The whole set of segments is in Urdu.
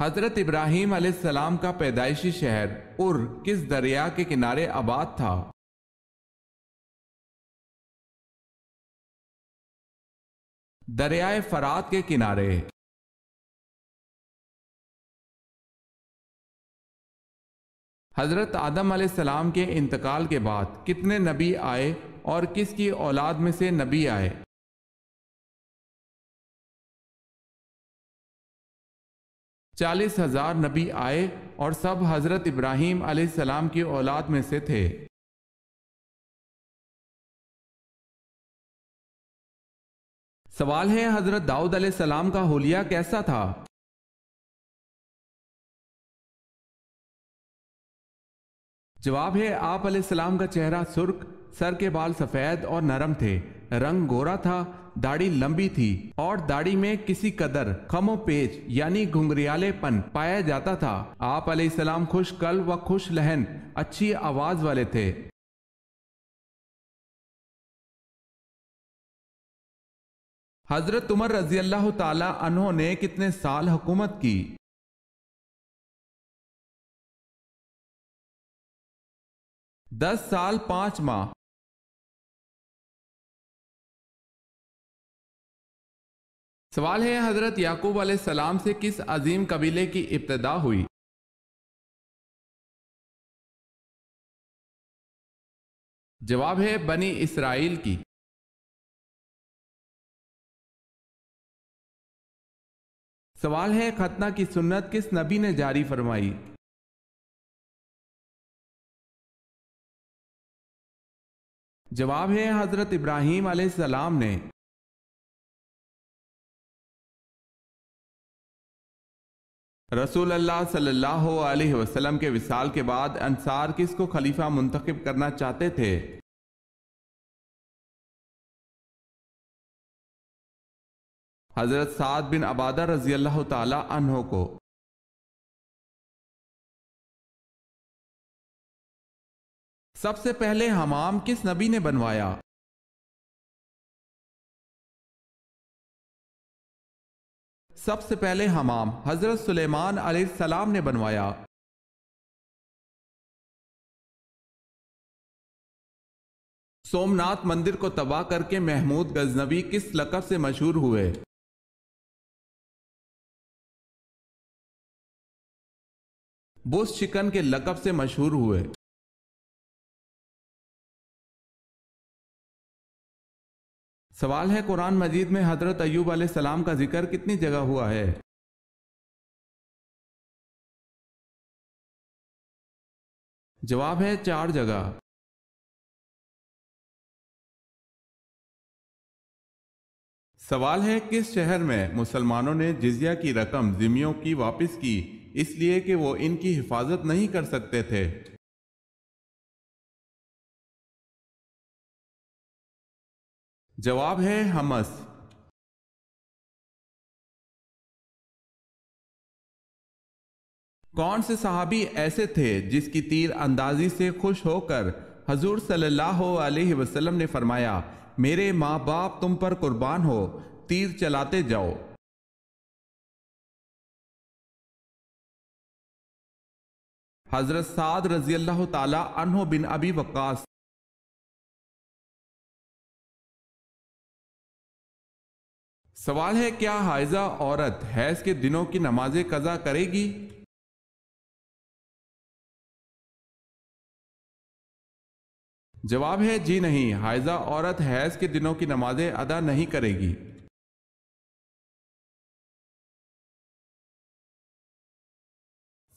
حضرت ابراہیم علیہ السلام کا پیدائشی شہر ار کس دریا کے کنارے آباد تھا؟ دریائے فرات کے کنارے۔ حضرت آدم علیہ السلام کے انتقال کے بعد کتنے نبی آئے اور کس کی اولاد میں سے نبی آئے؟ 40,000 نبی آئے اور سب حضرت ابراہیم علیہ السلام کی اولاد میں سے تھے۔ سوال ہے حضرت داؤد علیہ السلام کا حلیہ کیسا تھا؟ جواب ہے آپ علیہ السلام کا چہرہ سرخ، سر کے بال سفید اور نرم تھے، رنگ گورا تھا، داڑھی لمبی تھی اور داڑھی میں کسی قدر خم و پیچ یعنی گھنگریالے پن پایا جاتا تھا۔ آپ علیہ السلام خوش قلب و خوش لہن اچھی آواز والے تھے۔ حضرت عمر رضی اللہ تعالی عنہ نے کتنے سال حکومت کی؟ 10 سال 5 ماہ۔ سوال ہے حضرت یعقوب علیہ السلام سے کس عظیم قبیلے کی ابتدا ہوئی؟ جواب ہے بنی اسرائیل کی۔ سوال ہے ختنہ کی سنت کس نبی نے جاری فرمائی؟ جواب ہے حضرت ابراہیم علیہ السلام نے۔ رسول اللہ صلی اللہ علیہ وسلم کے وصال کے بعد انصار کس کو خلیفہ منتخب کرنا چاہتے تھے؟ حضرت سعد بن عبادہ رضی اللہ تعالی عنہ کو۔ سب سے پہلے حمام کس نبی نے بنوایا؟ سب سے پہلے حمام حضرت سلیمان علیہ السلام نے بنوایا۔ سومناتھ مندر کو تباہ کر کے محمود غزنوی کس لقب سے مشہور ہوئے؟ بز شکن کے لقب سے مشہور ہوئے۔ سوال ہے قرآن مجید میں حضرت ایوب علیہ السلام کا ذکر کتنی جگہ ہوا ہے؟ جواب ہے 4 جگہ۔ سوال ہے کس شہر میں مسلمانوں نے جزیہ کی رقم ذمیوں کی واپس کی اس لیے کہ وہ ان کی حفاظت نہیں کر سکتے تھے؟ جواب ہے حمص۔ کون سے صحابی ایسے تھے جس کی تیر اندازی سے خوش ہو کر حضور صلی اللہ علیہ وسلم نے فرمایا میرے ماں باپ تم پر قربان ہو، تیر چلاتے جاؤ؟ حضرت سعد رضی اللہ تعالی عنہ بن ابی وقاص۔ سوال ہے کیا حائضہ عورت حیض کے دنوں کی نمازیں قضا کرے گی؟ جواب ہے جی نہیں، حائضہ عورت حیض کے دنوں کی نمازیں ادا نہیں کرے گی۔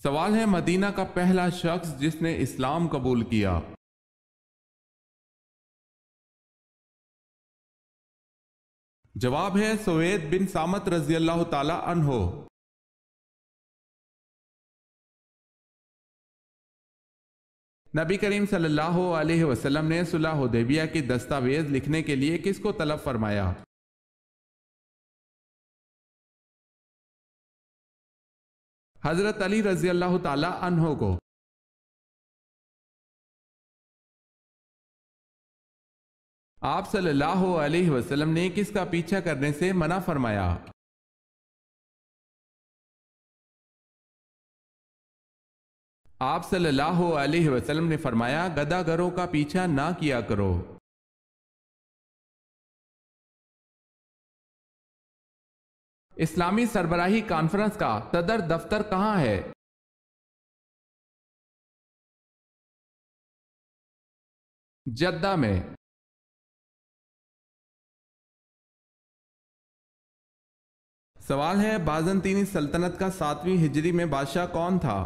سوال ہے مدینہ کا پہلا شخص جس نے اسلام قبول کیا؟ جواب ہے سوید بن سامت رضی اللہ تعالی عنہ۔ نبی کریم صلی اللہ علیہ وسلم نے صلح حدیبیہ کی دستاویز لکھنے کے لیے کس کو طلب فرمایا؟ حضرت علی رضی اللہ تعالی عنہ کو۔ آپ صلی اللہ علیہ وسلم نے کس کا پیچھا کرنے سے منع فرمایا؟ آپ صلی اللہ علیہ وسلم نے فرمایا گدھا گروں کا پیچھا نہ کیا کرو۔ اسلامی سربراہی کانفرنس کا صدر دفتر کہاں ہے؟ جدہ میں۔ سوال ہے بازنطینی سلطنت کا 7ویں ہجری میں بادشاہ کون تھا؟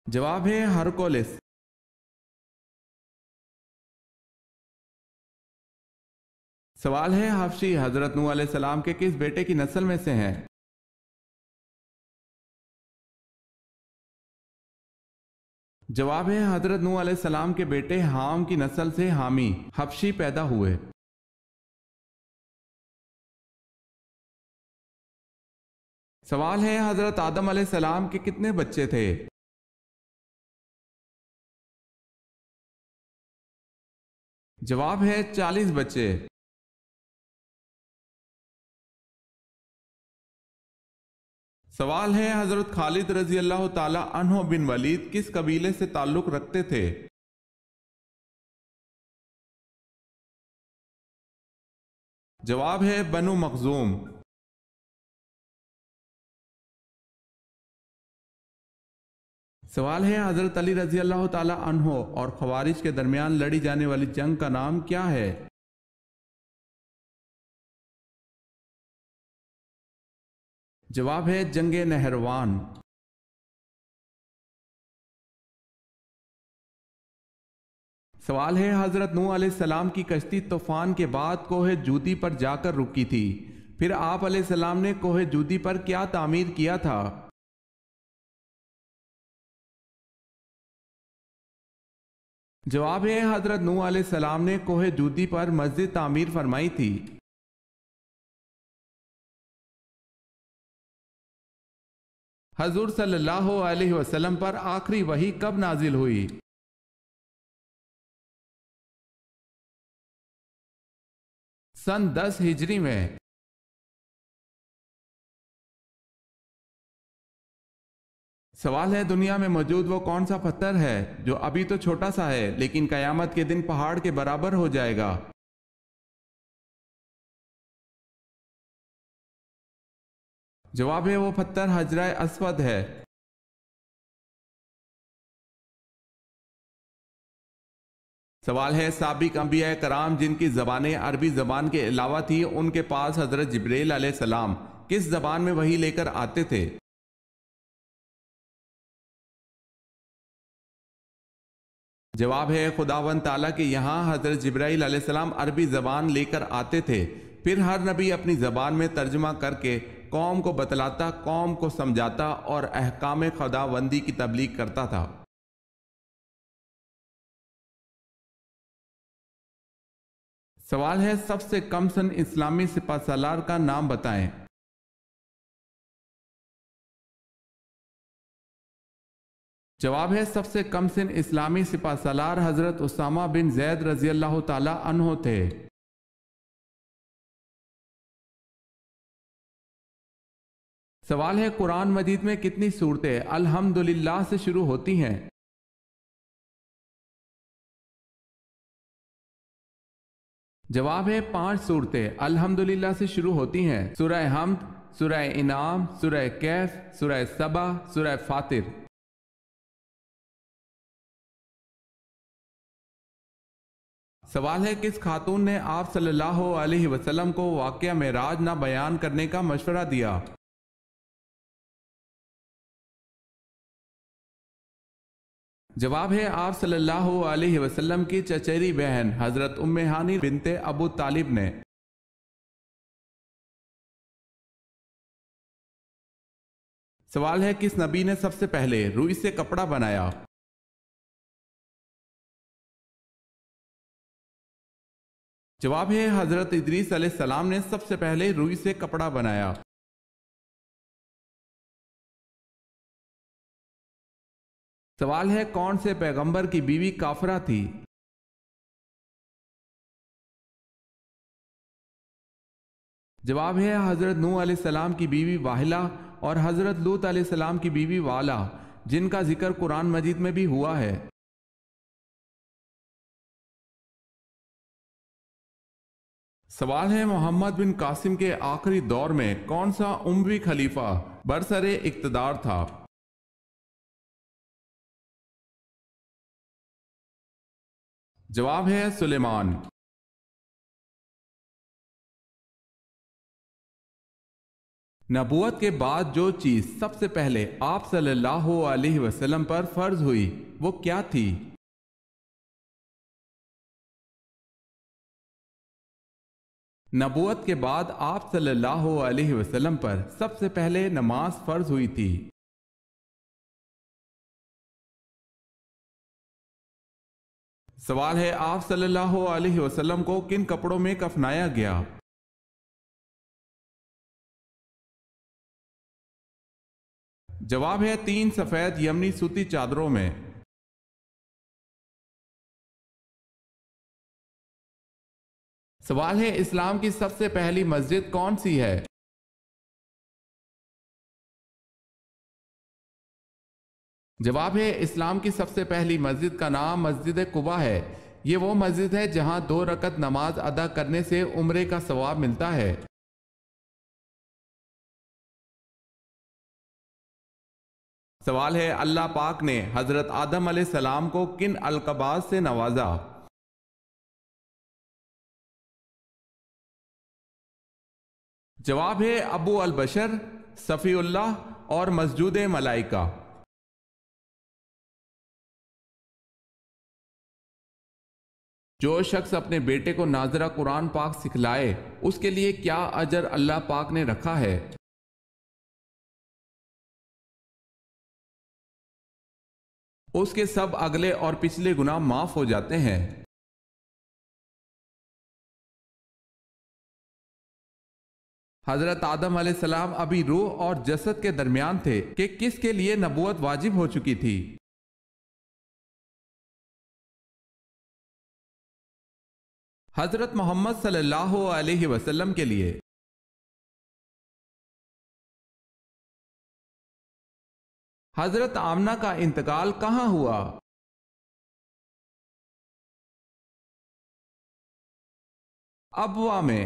جواب ہے ہرکولس۔ سوال ہے حبشی حضرت نوح علیہ السلام کے کس بیٹے کی نسل میں سے ہیں؟ جواب ہے حضرت نوح علیہ السلام کے بیٹے حام کی نسل سے حامی حبشی پیدا ہوئے۔ سوال ہے حضرت آدم علیہ السلام کے کتنے بچے تھے؟ جواب ہے 40 بچے۔ سوال ہے حضرت خالد رضی اللہ تعالی عنہ بن ولید کس قبیلے سے تعلق رکھتے تھے؟ جواب ہے بنو مخزوم۔ سوال ہے حضرت علی رضی اللہ تعالی عنہ اور خوارج کے درمیان لڑی جانے والی جنگ کا نام کیا ہے؟ جواب ہے جنگ نہروان۔ سوال ہے حضرت نوح علیہ السلام کی کشتی طوفان کے بعد کوہ جودی پر جا کر رکی تھی، پھر آپ علیہ السلام نے کوہ جودی پر کیا تعمیر کیا تھا؟ جواب ہے حضرت نوح علیہ السلام نے کوہ جودی پر مسجد تعمیر فرمائی تھی۔ حضور صلی اللہ علیہ وسلم پر آخری وحی کب نازل ہوئی؟ سن 10 ہجری میں۔ سوال ہے دنیا میں موجود وہ کون سا پتھر ہے جو ابھی تو چھوٹا سا ہے لیکن قیامت کے دن پہاڑ کے برابر ہو جائے گا؟ جواب ہے وہ پتھر حجرہ اسود ہے۔ سوال ہے سابق انبیاء کرام جن کی زبانیں عربی زبان کے علاوہ تھی ان کے پاس حضرت جبریل علیہ السلام کس زبان میں وحی لے کر آتے تھے؟ جواب ہے خداوند تعالیٰ کے یہاں حضرت جبرائیل علیہ السلام عربی زبان لے کر آتے تھے، پھر ہر نبی اپنی زبان میں ترجمہ کر کے قوم کو بتلاتا، قوم کو سمجھاتا اور احکام خداوندی کی تبلیغ کرتا تھا۔ سوال ہے سب سے کم سن اسلامی سپہ سالار کا نام بتائیں۔ جواب ہے سب سے کم سن اسلامی سپہ سالار حضرت اسامہ بن زید رضی اللہ تعالی عنہ تھے۔ سوال ہے قرآن مجید میں کتنی سورتیں الحمدللہ سے شروع ہوتی ہیں؟ جواب ہے 5 سورتیں الحمدللہ سے شروع ہوتی ہیں، سورہ حمد، سورہ انعام، سورہ کہف، سورہ سبا، سورہ فاطر۔ سوال ہے کس خاتون نے آپ صلی اللہ علیہ وسلم کو واقعہ معراج نہ بیان کرنے کا مشورہ دیا؟ جواب ہے آپ صلی اللہ علیہ وسلم کی چچیری بہن حضرت ام ہانی بنت ابو طالب نے۔ سوال ہے کس نبی نے سب سے پہلے روئی سے کپڑا بنایا؟ جواب ہے حضرت ادریس علیہ السلام نے سب سے پہلے روئی سے کپڑا بنایا۔ سوال ہے کون سے پیغمبر کی بیوی کافرہ تھی؟ جواب ہے حضرت نوح علیہ السلام کی بیوی واحلہ اور حضرت لوط علیہ السلام کی بیوی والا، جن کا ذکر قرآن مجید میں بھی ہوا ہے۔ سوال ہے محمد بن قاسم کے آخری دور میں کون سا اموی خلیفہ برسر اقتدار تھا؟ جواب ہے سلیمان۔ نبوت کے بعد جو چیز سب سے پہلے آپ صلی اللہ علیہ وسلم پر فرض ہوئی وہ کیا تھی؟ نبوت کے بعد آپ صلی اللہ علیہ وسلم پر سب سے پہلے نماز فرض ہوئی تھی۔ سوال ہے آپ صلی اللہ علیہ وسلم کو کن کپڑوں میں کفنایا گیا؟ جواب ہے 3 سفید یمنی سوتی چادروں میں۔ سوال ہے اسلام کی سب سے پہلی مسجد کون سی ہے؟ جواب ہے اسلام کی سب سے پہلی مسجد کا نام مسجد قباء ہے۔ یہ وہ مسجد ہے جہاں 2 رکعت نماز ادا کرنے سے عمرے کا ثواب ملتا ہے۔ سوال ہے اللہ پاک نے حضرت آدم علیہ السلام کو کن القابات سے نوازا؟ جواب ہے ابو البشر، صفی اللہ اور مسجود ملائکہ۔ جو شخص اپنے بیٹے کو ناظرہ قرآن پاک سکھلائے اس کے لیے کیا اجر اللہ پاک نے رکھا ہے؟ اس کے سب اگلے اور پچھلے گناہ معاف ہو جاتے ہیں۔ حضرت آدم علیہ السلام ابھی روح اور جسد کے درمیان تھے کہ کس کے لیے نبوت واجب ہو چکی تھی؟ حضرت محمد صلی اللہ علیہ وسلم کے لیے۔ حضرت آمنہ کا انتقال کہاں ہوا؟ ابوا میں۔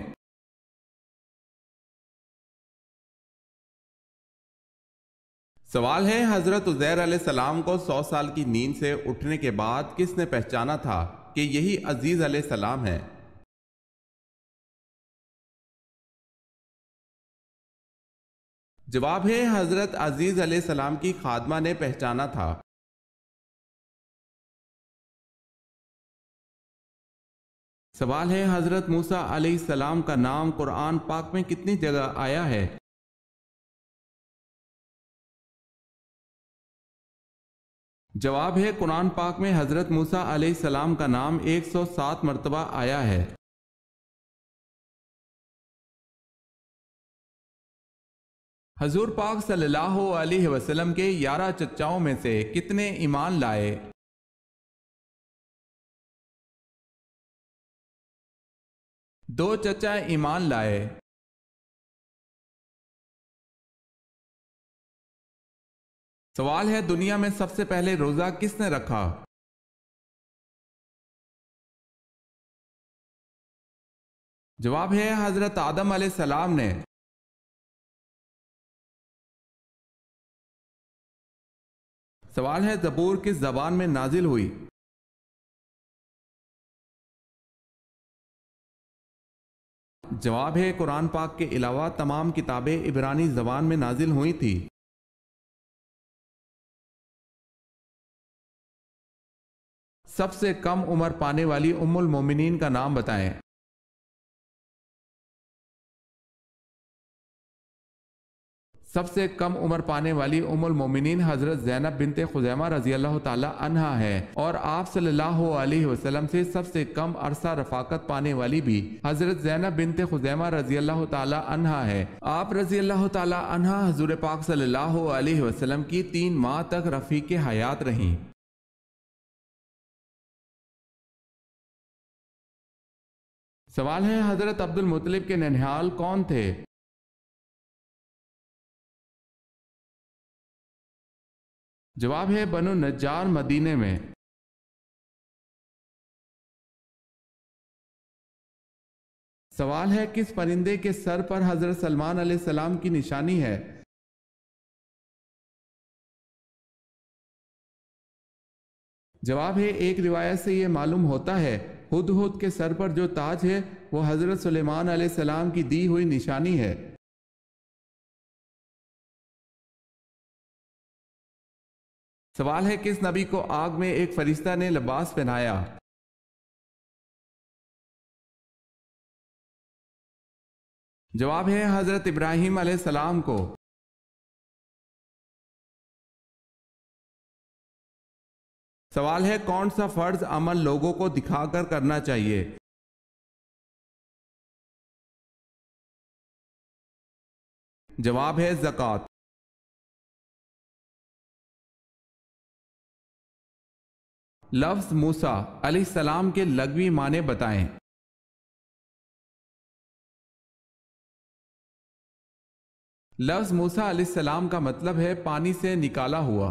سوال ہے حضرت عزیر علیہ السلام کو 100 سال کی نیند سے اٹھنے کے بعد کس نے پہچانا تھا کہ یہی عزیز علیہ السلام ہے؟ جواب ہے حضرت عزیز علیہ السلام کی خادمہ نے پہچانا تھا۔ سوال ہے حضرت موسیٰ علیہ السلام کا نام قرآن پاک میں کتنی جگہ آیا ہے؟ جواب ہے قرآن پاک میں حضرت موسیٰ علیہ السلام کا نام 107 مرتبہ آیا ہے۔ حضور پاک صلی اللہ علیہ وسلم کے 11 چچاؤں میں سے کتنے ایمان لائے؟ دو چچا ایمان لائے۔ سوال ہے دنیا میں سب سے پہلے روزہ کس نے رکھا؟ جواب ہے حضرت آدم علیہ السلام نے۔ سوال ہے زبور کس زبان میں نازل ہوئی؟ جواب ہے قرآن پاک کے علاوہ تمام کتابیں عبرانی زبان میں نازل ہوئی تھی۔ سب سے کم عمر پانے والی ام المومنین کا نام بتائیں۔ سب سے کم عمر پانے والی ام المومنین حضرت زینب بنت خزیمہ رضی اللہ تعالی عنہا ہے، اور آپ صلی اللہ علیہ وسلم سے سب سے کم عرصہ رفاقت پانے والی بھی حضرت زینب بنت خزیمہ رضی اللہ تعالی عنہا ہے۔ آپ رضی اللہ تعالی عنہا حضور پاک صلی اللہ علیہ وسلم کی 3 ماہ تک رفیق حیات رہیں۔ سوال ہے حضرت عبد المطلب کے ننھیال کون تھے؟ جواب ہے بنو نجار مدینے میں۔ سوال ہے کس پرندے کے سر پر حضرت سلمان علیہ السلام کی نشانی ہے؟ جواب ہے ایک روایت سے یہ معلوم ہوتا ہے ہدہد کے سر پر جو تاج ہے وہ حضرت سلیمان علیہ السلام کی دی ہوئی نشانی ہے۔ سوال ہے کس نبی کو آگ میں ایک فرشتہ نے لباس پہنایا؟ جواب ہے حضرت ابراہیم علیہ السلام کو۔ سوال ہے کون سا فرض عمل لوگوں کو دکھا کر کرنا چاہیے؟ جواب ہے زکوٰۃ۔ لفظ موسیٰ علیہ السلام کے لغوی معنی بتائیں۔ لفظ موسیٰ علیہ السلام کا مطلب ہے پانی سے نکالا ہوا۔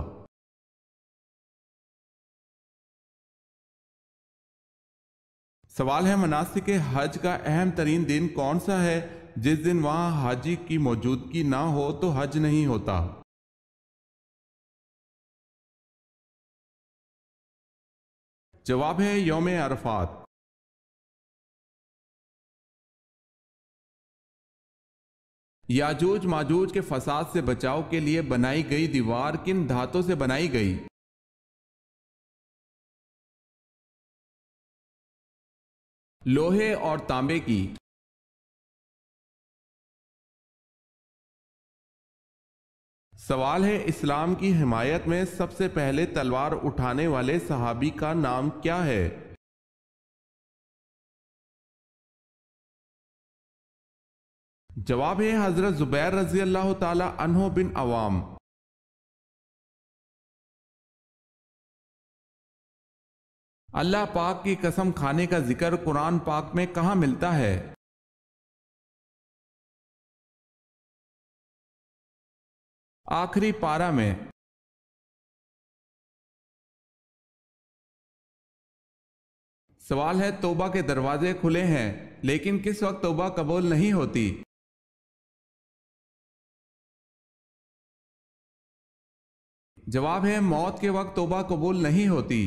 سوال ہے مناسک حج کا اہم ترین دن کون سا ہے جس دن وہاں حاجی کی موجودگی نہ ہو تو حج نہیں ہوتا؟ جواب ہے یوم عرفات۔ یاجوج ماجوج کے فساد سے بچاؤ کے لیے بنائی گئی دیوار کن دھاتوں سے بنائی گئی؟ لوہے اور تانبے کی۔ سوال ہے اسلام کی حمایت میں سب سے پہلے تلوار اٹھانے والے صحابی کا نام کیا ہے؟ جواب ہے حضرت زبیر رضی اللہ تعالی عنہ بن عوام۔ اللہ پاک کی قسم کھانے کا ذکر قرآن پاک میں کہاں ملتا ہے؟ آخری پارہ میں۔ سوال ہے توبہ کے دروازے کھلے ہیں لیکن کس وقت توبہ قبول نہیں ہوتی؟ جواب ہے موت کے وقت توبہ قبول نہیں ہوتی۔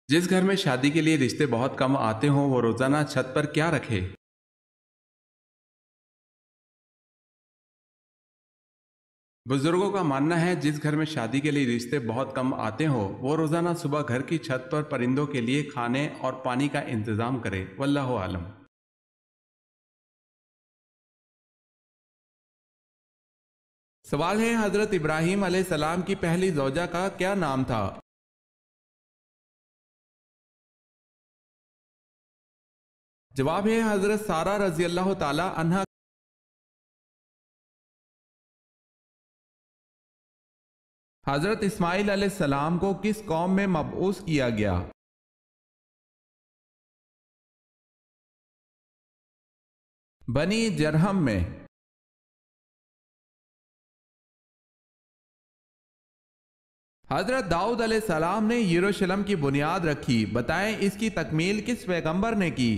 جس گھر میں شادی کے لیے رشتے بہت کم آتے ہوں وہ روزانہ چھت پر کیا رکھے؟ بزرگوں کا ماننا ہے جس گھر میں شادی کے لیے رشتے بہت کم آتے ہوں وہ روزانہ صبح گھر کی چھت پر پرندوں کے لیے کھانے اور پانی کا انتظام کرے، واللہ عالم۔ سوال ہے حضرت ابراہیم علیہ السلام کی پہلی زوجہ کا کیا نام تھا؟ جواب ہے حضرت سارہ رضی اللہ تعالی عنہا۔ حضرت اسماعیل علیہ السلام کو کس قوم میں مبعوث کیا گیا؟ بنی جرہم میں۔ حضرت داؤد علیہ السلام نے یروشلم کی بنیاد رکھی، بتائیں اس کی تکمیل کس پیغمبر نے کی؟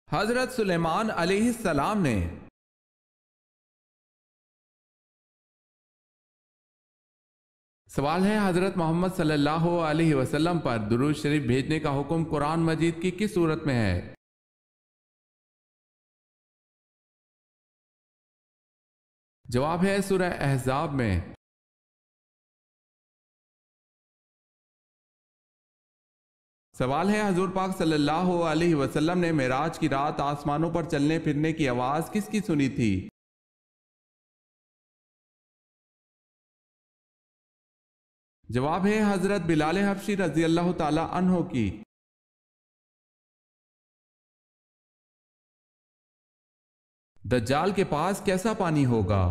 حضرت سلیمان علیہ السلام نے۔ سوال ہے حضرت محمد صلی اللہ علیہ وسلم پر درود شریف بھیجنے کا حکم قرآن مجید کی کس صورت میں ہے؟ جواب ہے سورہ احزاب میں۔ سوال ہے حضور پاک صلی اللہ علیہ وسلم نے معراج کی رات آسمانوں پر چلنے پھرنے کی آواز کس کی سنی تھی؟ جواب ہے حضرت بلال حبشی رضی اللہ تعالی عنہ کی۔ دجال کے پاس کیسا پانی ہوگا؟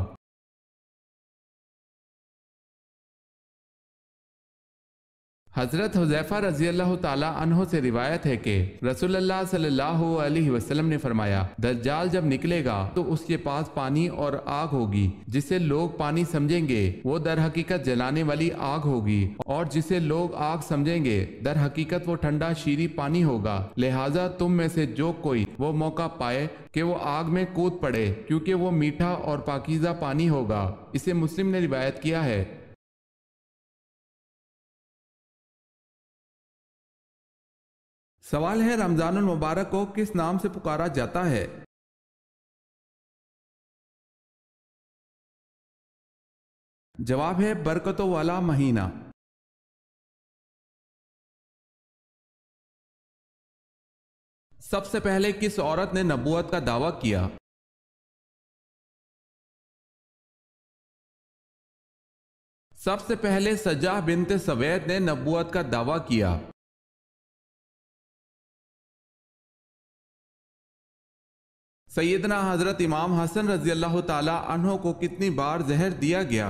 حضرت حذیفہ رضی اللہ تعالیٰ عنہ سے روایت ہے کہ رسول اللہ صلی اللہ علیہ وسلم نے فرمایا، دجال جب نکلے گا تو اس کے پاس پانی اور آگ ہوگی، جسے لوگ پانی سمجھیں گے وہ در حقیقت جلانے والی آگ ہوگی، اور جسے لوگ آگ سمجھیں گے در حقیقت وہ ٹھنڈا شیریں پانی ہوگا۔ لہٰذا تم میں سے جو کوئی وہ موقع پائے کہ وہ آگ میں کود پڑے، کیونکہ وہ میٹھا اور پاکیزہ پانی ہوگا۔ اسے مسلم نے روایت کیا ہے۔ سوال ہے، رمضان المبارک کو کس نام سے پکارا جاتا ہے؟ جواب ہے برکتوں والا مہینہ۔ سب سے پہلے کس عورت نے نبوت کا دعویٰ کیا؟ سب سے پہلے سجاہ بنت سوید نے نبوت کا دعویٰ کیا۔ سیدنا حضرت امام حسن رضی اللہ تعالی عنہ کو کتنی بار زہر دیا گیا؟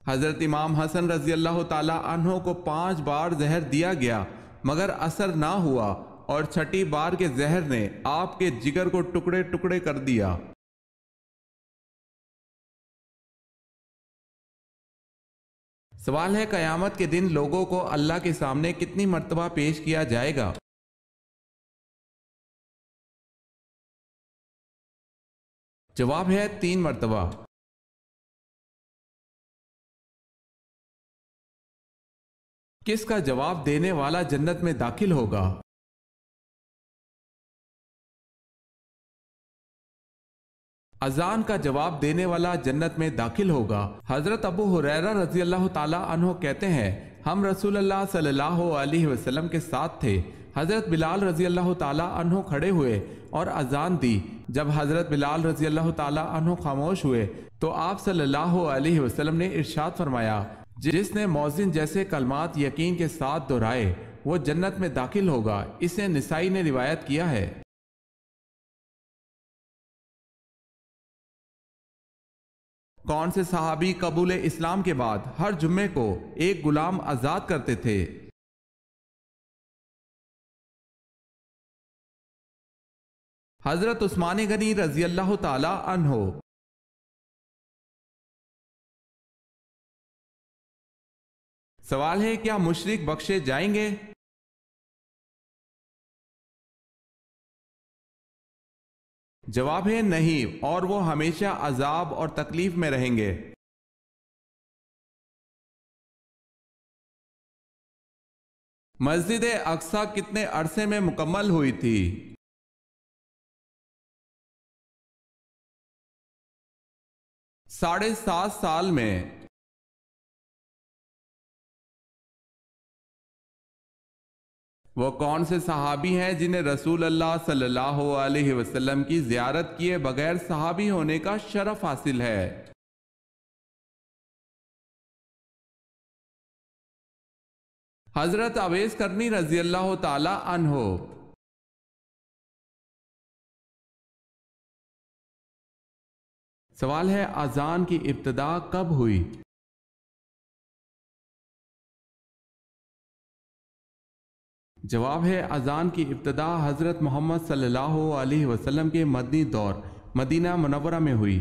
حضرت امام حسن رضی اللہ تعالی عنہ کو 5 بار زہر دیا گیا، مگر اثر نہ ہوا، اور 6ٹھی بار کے زہر نے آپ کے جگر کو ٹکڑے ٹکڑے کر دیا۔ سوال ہے، قیامت کے دن لوگوں کو اللہ کے سامنے کتنی مرتبہ پیش کیا جائے گا؟ جواب ہے 3 مرتبہ۔ کس کا جواب دینے والا جنت میں داخل ہوگا؟ اذان کا جواب دینے والا جنت میں داخل ہوگا۔ حضرت ابو ہریرہ رضی اللہ تعالیٰ عنہ کہتے ہیں، ہم رسول اللہ صلی اللہ علیہ وسلم کے ساتھ تھے۔ حضرت بلال رضی اللہ تعالیٰ عنہ کھڑے ہوئے اور اذان دی۔ جب حضرت بلال رضی اللہ تعالیٰ عنہ خاموش ہوئے تو آپ صلی اللہ علیہ وسلم نے ارشاد فرمایا، جس نے مؤذن جیسے کلمات یقین کے ساتھ دہرائے وہ جنت میں داخل ہوگا۔ اسے نسائی نے روایت کیا ہے۔ کون سے صحابی قبول اسلام کے بعد ہر جمعے کو ایک غلام آزاد کرتے تھے؟ حضرت عثمان غنی رضی اللہ تعالی عنہ۔ سوال ہے، کیا مشرک بخشے جائیں گے؟ جواب ہے نہیں، اور وہ ہمیشہ عذاب اور تکلیف میں رہیں گے۔ مسجد اقصی کتنے عرصے میں مکمل ہوئی تھی؟ 7.5 سال میں۔ وہ کون سے صحابی ہیں جنہیں رسول اللہ صلی اللہ علیہ وسلم کی زیارت کیے بغیر صحابی ہونے کا شرف حاصل ہے؟ حضرت اویس کرنی رضی اللہ تعالی عنہ۔ سوال ہے، اذان کی ابتدا کب ہوئی؟ جواب ہے، اذان کی ابتدا حضرت محمد صلی اللہ علیہ وسلم کے مدنی دور مدینہ منورہ میں ہوئی۔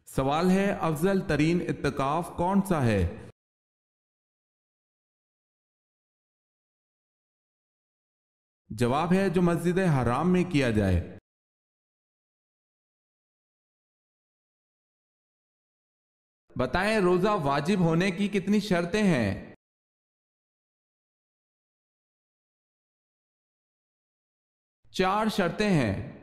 سوال ہے، افضل ترین اعتکاف کون سا ہے؟ جواب ہے، جو مسجد حرام میں کیا جائے۔ بتائیں، روزہ واجب ہونے کی کتنی شرطیں ہیں؟ 4 شرطیں ہیں۔